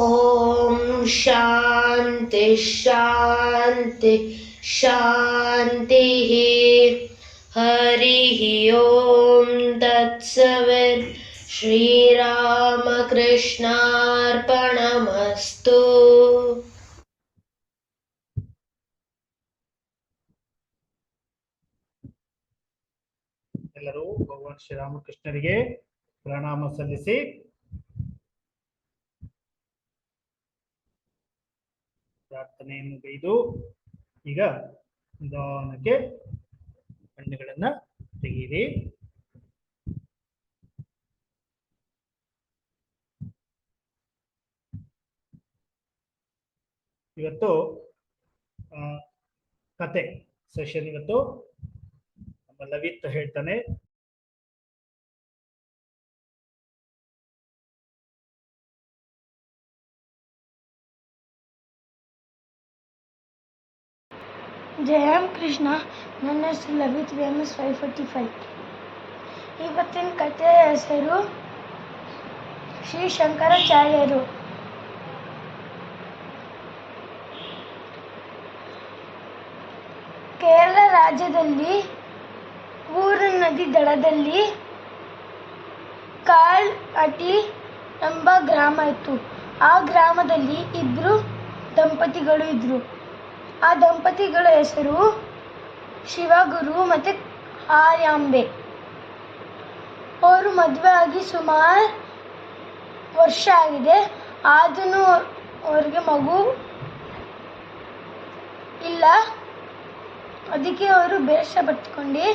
ಓಂ ಶಾಂತಿ ಶಾಂತಿ ಶಾಂತಿ. ಹರಿ ಓಂ ತತ್ಸವಿತ್. ಶ್ರೀರಾಮಕೃಷ್ಣಾರ್ಪಣಮಸ್ತು. ಎಲ್ಲರೂ ಭಗವಾನ್ ಶ್ರೀರಾಮಕೃಷ್ಣರಿಗೆ ಪ್ರಣಾಮ ಸಲ್ಲಿಸಿ ಪ್ರಾರ್ಥನೆಯನ್ನು ಗೈದು ಈಗ ನಿಧಾನಕ್ಕೆ ಕಣ್ಣುಗಳನ್ನ ತೆಗೆಯಿರಿ. ಇವತ್ತು ಕತೆ ಸೆಷನ್. ಇವತ್ತು ನಮ್ಮ ಲವಿತ್ ಹೇಳ್ತಾನೆ. ಜಯ ಕೃಷ್ಣ. ನನ್ನ ಹೆಸರು ಲವಿತ್, VMS 545. ಇವತ್ತಿನ ಕಥೆಯ ಹೆಸರು ಶ್ರೀ ಶಂಕರಾಚಾರ್ಯರು. ಕೇರಳ ರಾಜ್ಯದಲ್ಲಿ ಪೂರ್ಣ ನದಿ ದಡದಲ್ಲಿ ಕಾಲ್ ಅಟಿ ಎಂಬ ಗ್ರಾಮ ಇತ್ತು. ಆ ಗ್ರಾಮದಲ್ಲಿ ಇಬ್ಬರು ದಂಪತಿಗಳು ಇದ್ರು. ಆ ದಂಪತಿಗಳ ಹೆಸರು ಶಿವಗುರು ಮತ್ತು ಆರ್ಯಾಂಬೆ. ಅವರು ಮದುವೆ ಆಗಿ ಸುಮಾರು ವರ್ಷ ಆಗಿದೆ, ಆದ್ರೂ ಅವ್ರಿಗೆ ಮಗು ಇಲ್ಲ. ಅದಕ್ಕೆ ಅವರು ಬೇಷ ಪಟ್ಕೊಂಡು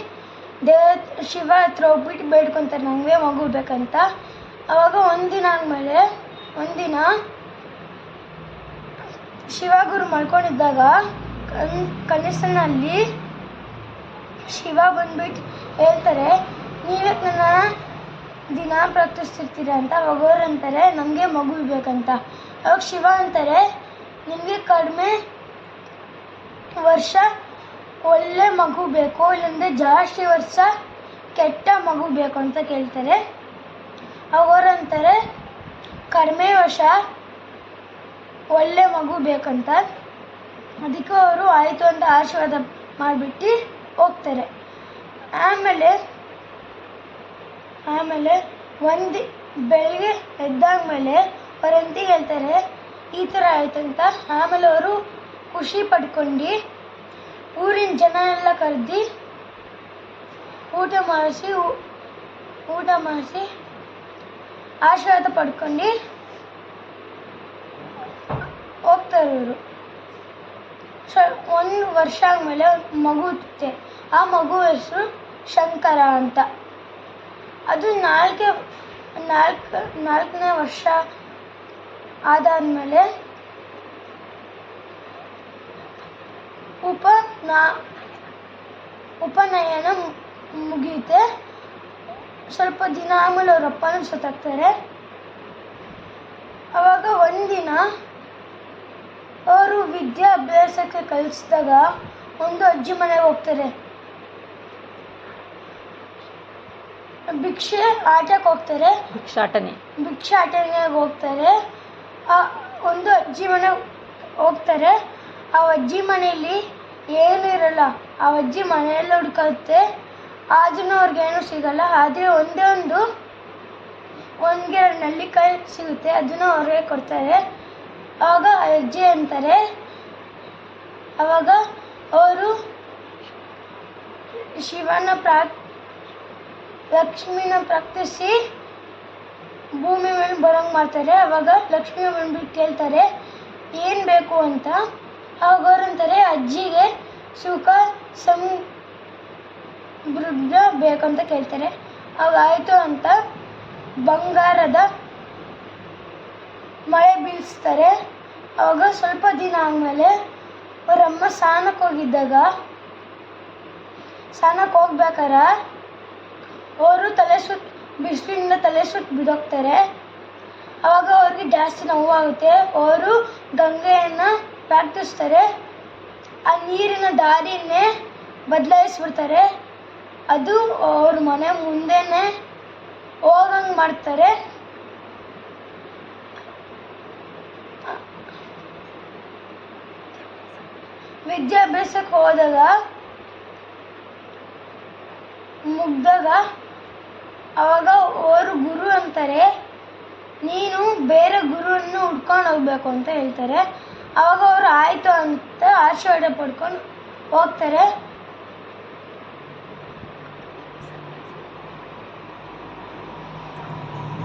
ಶಿವ ಹತ್ರ ಹೋಗ್ಬಿಟ್ಟು ಬೇಡ್ಕೊತಾರೆ, ನನಗೆ ಮಗು ಬೇಕಂತ. ಅವಾಗ ಒಂದಿನ ಶಿವಗುರು ಮಲ್ಕೊಂಡಿದ್ದಾಗ ಕನಸಿನಲ್ಲಿ ಶಿವ ಬಂದ್ಬಿಟ್ಟು ಹೇಳ್ತಾರೆ, ನೀವ್ಯಾಕೆ ನನ್ನ ದಿನ ಪ್ರಾರ್ಥಿಸ್ತಿರ್ತೀರ ಅಂತ. ಅವಾಗ ಅವ್ರು ಅಂತಾರೆ, ನಮಗೆ ಮಗು ಬೇಕಂತ. ಅವಾಗ ಶಿವ ಅಂತಾರೆ, ನಿಮಗೆ ಕಡಿಮೆ ವರ್ಷ ಒಳ್ಳೆ ಮಗು ಬೇಕು, ಇಲ್ಲಾಂದರೆ ಜಾಸ್ತಿ ವರ್ಷ ಕೆಟ್ಟ ಮಗು ಬೇಕು ಅಂತ ಕೇಳ್ತಾರೆ. ಅವಾಗ ಅವ್ರು ಅಂತಾರೆ, ಕಡಿಮೆ ವರ್ಷ ಒಳ್ಳೆ ಮಗು ಬೇಕಂತ. ಅದಕ್ಕೆ ಅವರು ಆಯಿತು ಅಂತ ಆಶೀರ್ವಾದ ಮಾಡಿಬಿಟ್ಟು ಹೋಗ್ತಾರೆ. ಆಮೇಲೆ ಒಂದು ಬೆಳಗ್ಗೆ ಎದ್ದಾದ್ಮೇಲೆ ಅವ್ರ ಹೆಂಡತಿಗೆ ಹೇಳ್ತಾರೆ ಈ ಥರ ಆಯ್ತಂತ. ಆಮೇಲೆ ಅವರು ಖುಷಿ ಪಡ್ಕೊಂಡು ಊರಿನ ಜನ ಎಲ್ಲ ಕರೆದು ಊಟ ಮಾಡಿಸಿ ಆಶೀರ್ವಾದ ಪಡ್ಕೊಂಡು ಹೋಗ್ತಾರೆ. ಅವರು 1 ವರ್ಷ ಆದಮೇಲೆ ಮಗು ಹುಟ್ಟುತ್ತೆ. ಆ ಮಗು ಹೆಸರು ಶಂಕರ ಅಂತ. ಅದು 4ನೇ ವರ್ಷ ಆದಾದ್ಮೇಲೆ ಉಪನಯನ ಮುಗಿಯುತ್ತೆ. ಸ್ವಲ್ಪ ದಿನ ಆಮೇಲೆ ಅವ್ರ ಅಪ್ಪನೂ ಸತ್ತಾಗ್ತಾರೆ. ಅವಾಗ ಒಂದಿನ ಅವರು ವಿದ್ಯಾಭ್ಯಾಸಕ್ಕೆ ಕಲಿಸಿದಾಗ ಒಂದು ಅಜ್ಜಿ ಮನೆಗೆ ಹೋಗ್ತಾರೆ. ಭಿಕ್ಷಾಟನೆಗೆ ಹೋಗ್ತಾರೆ. ಒಂದು ಅಜ್ಜಿ ಮನೆಗೆ ಹೋಗ್ತಾರೆ. ಆ ಅಜ್ಜಿ ಮನೆಯಲ್ಲಿ ಏನೂ ಇರಲ್ಲ. ಆ ಅಜ್ಜಿ ಮನೆಯಲ್ಲಿ ಹುಡುಕುತ್ತೆ, ಆದ್ರೂ ಅವ್ರಿಗೇನು ಸಿಗಲ್ಲ. ಆದರೆ ಒಂದೇ ಒಂದು ನೆಲ್ಲಿಕಾಯಿ ಸಿಗುತ್ತೆ, ಅದನ್ನು ಅವ್ರಿಗೆ ಕೊಡ್ತಾರೆ. ಆವಾಗ ಅಜ್ಜಿ ಅಂತಾರೆ, ಆವಾಗ ಅವರು ಲಕ್ಷ್ಮಿನ ಪ್ರಾರ್ಥಿಸಿ ಭೂಮಿ ಮೇಲೆ ಬರೋಂಗೆ ಮಾಡ್ತಾರೆ. ಆವಾಗ ಲಕ್ಷ್ಮಿ ಬಂದ್ಬಿಟ್ಟು ಕೇಳ್ತಾರೆ ಏನು ಬೇಕು ಅಂತ. ಆವಾಗ ಅವ್ರು ಅಂತಾರೆ, ಅಜ್ಜಿಗೆ ಸುಖ ಸಮೃದ್ಧ ಬೇಕಂತ ಕೇಳ್ತಾರೆ. ಆವಾಗ ಆಯಿತು ಅಂತ ಬಂಗಾರದ ಮಳೆ ಬೀಳಿಸ್ತಾರೆ. ಆವಾಗ ಸ್ವಲ್ಪ ದಿನ ಆದಮೇಲೆ ಅವರಮ್ಮ ಸ್ನಾನಕ್ಕೆ ಹೋಗ್ಬೇಕಾರೆ ಅವರು ಬಿಸಿಲಿಂದ ತಲೆ ಸುತ್ತು ಬಿದ್ದೋಗ್ತಾರೆ. ಆವಾಗ ಅವ್ರಿಗೆ ಜಾಸ್ತಿ ನೋವಾಗುತ್ತೆ. ಅವರು ಗಂಗೆಯನ್ನು ಪ್ರಾರ್ಥಿಸ್ತಾರೆ. ಆ ನೀರಿನ ದಾರಿಯನ್ನೇ ಬದಲಾಯಿಸ್ಬಿಡ್ತಾರೆ. ಅದು ಅವ್ರ ಮನೆ ಮುಂದೆನೇ ಹೋಗಂಗೆ ಮಾಡ್ತಾರೆ. ವಿದ್ಯಾಭ್ಯಾಸಕ್ಕೆ ಹೋದಾಗ ಮುಗ್ದಾಗ ಅವಾಗ ಅವರು ಗುರು ಅಂತಾರೆ, ನೀನು ಬೇರೆ ಗುರುವನ್ನು ಹುಡ್ಕೊಂಡು ಹೋಗ್ಬೇಕು ಅಂತ ಹೇಳ್ತಾರೆ. ಅವಾಗ ಅವರು ಆಯಿತು ಅಂತ ಆಶೀರ್ವಾದ ಪಡ್ಕೊಂಡು ಹೋಗ್ತಾರೆ.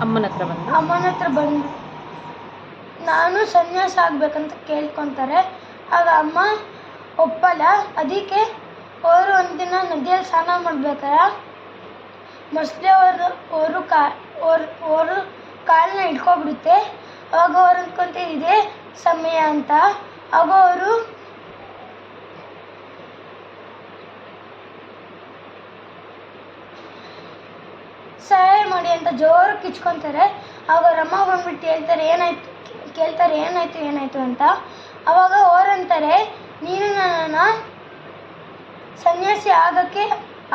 ಅಮ್ಮನ ಹತ್ರ ಬಂದು ನಾನು ಸನ್ಯಾಸ ಆಗ್ಬೇಕಂತ ಕೇಳ್ಕೊತಾರೆ. ಆಗ ಅಮ್ಮ ಒಪ್ಪಲ್ಲ. ಅದಕ್ಕೆ ಅವರು ಒಂದಿನ ನದಿಯಲ್ಲಿ ಸ್ನಾನ ಮಾಡ್ಬೇಕಾರೆ ಮೊಸಳೆ ಅವರು ಕಾಲನ್ನ ಹಿಡ್ಕೊಬಿಡುತ್ತೆ. ಆವಾಗ ಅವ್ರು ಅಂದ್ಕೊಂತಾರೆ ಇದೇ ಸಮಯ ಅಂತ. ಆಗ ಅವರು ಸಹಾಯ ಮಾಡಿ ಅಂತ ಜೋರು ಕಿಚ್ಕೊತಾರೆ. ಆಗ ರಮ್ಮ ಬಂದ್ಬಿಟ್ಟು ಕೇಳ್ತಾರೆ ಏನಾಯ್ತು ಅಂತ. ಅವಾಗ ಅವರಂತಾರೆ, ನೀನು ನನ್ನನ್ನು ಸನ್ಯಾಸಿ ಆಗೋಕ್ಕೆ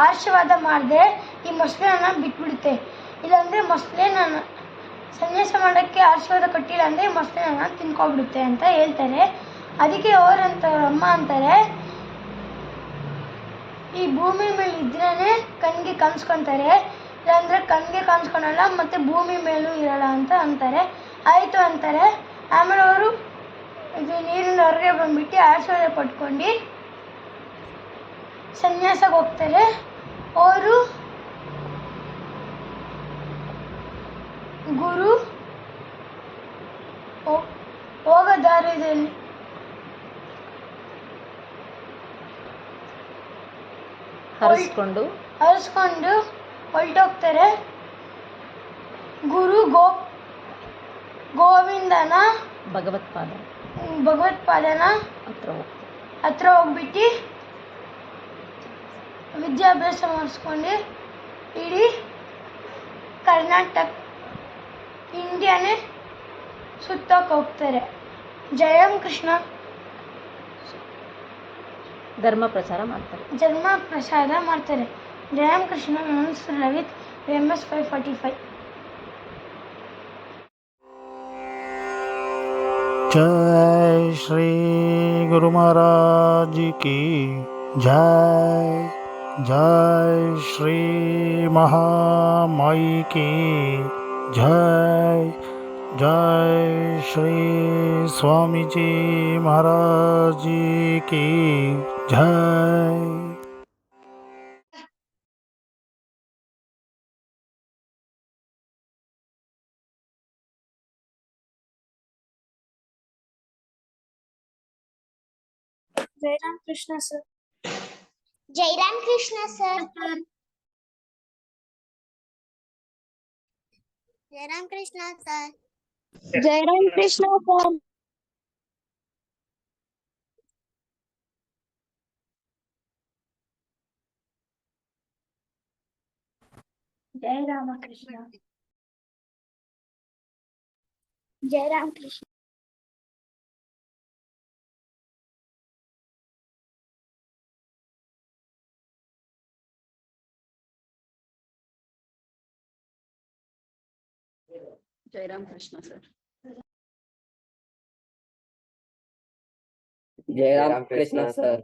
ಆಶೀರ್ವಾದ ಮಾಡಿದೆ, ಈ ಮೊಸಳೆನ ಬಿಟ್ಬಿಡುತ್ತೆ. ಇಲ್ಲಾಂದರೆ ಮೊಸಳೆ ನಾನು ಸನ್ಯಾಸ ಮಾಡೋಕ್ಕೆ ಆಶೀರ್ವಾದ ಕೊಟ್ಟಿಲ್ಲ ಅಂದರೆ ಮೊಸಳೆನ ತಿನ್ಕೊಬಿಡುತ್ತೆ ಅಂತ ಹೇಳ್ತಾರೆ. ಅದಕ್ಕೆ ಅಮ್ಮ ಅಂತಾರೆ, ಈ ಭೂಮಿ ಮೇಲೆ ಇದ್ರೇ ಕಣ್ಣಿಗೆ ಕಾಣಿಸ್ಕೊತಾರೆ, ಇಲ್ಲಾಂದರೆ ಕಣ್ಣಿಗೆ ಕಾಣಿಸ್ಕೊಳಲ್ಲ ಮತ್ತು ಭೂಮಿ ಮೇಲೂ ಇರಲ್ಲ ಅಂತ ಅಂತಾರೆ. ಆಯಿತು ಅಂತಾರೆ. ಆಮೇಲೆ ಅವರು ಇದು ನೀರಿನ ಹೊರಗೆ ಬಂದ್ಬಿಟ್ಟು ಆಶೀರ್ವಾದ ಪಡ್ಕೊಂಡು ಸನ್ಯಾಸಕ್ಕೆ ಹೋಗ್ತಾರೆ. ಅವರು ಗುರು ಹೋಗೋ ದಾರಿಯಲ್ಲಿ ಹರಿಸ್ಕೊಂಡು ಹೊರಟೋಗ್ತಾರೆ. ಗುರು ಗೋವಿಂದನ ಭಗವತ್ಪಾದನ ಹತ್ರ ಹೋಗ್ಬಿಟ್ಟು ವಿದ್ಯಾಭ್ಯಾಸ ಮಾಡಿಸ್ಕೊಂಡು ಇಡೀ ಕರ್ನಾಟಕ ಇಂಡಿಯಾನೇ ಸುತ್ತಕ್ಕೆ ಹೋಗ್ತಾರೆ. ಜಯಂ ಕೃಷ್ಣ ಧರ್ಮ ಪ್ರಚಾರ ಮಾಡ್ತಾರೆ. ಜಯಂ ಕೃಷ್ಣ. ನನ್ನ ಹೆಸರು ಲಲಿತ್, MS 545. जय श्री गुरु महाराज की जय. जय श्री महामाई की जय. जय श्री स्वामी जी महाराज की जय. Jayaram Krishna sir. Jayaram Krishna sir. Jayaram Krishna sir. Jayaram Krishna sir. ಜಯ ರಾಮಕೃಷ್ಣ. ಜಯರಾಮ್ ಕೃಷ್ಣ. ಜಯರಾಮ್ ಕೃಷ್ಣ ಸರ್. ಜಯರಾಮ್ ಕೃಷ್ಣ ಸರ್.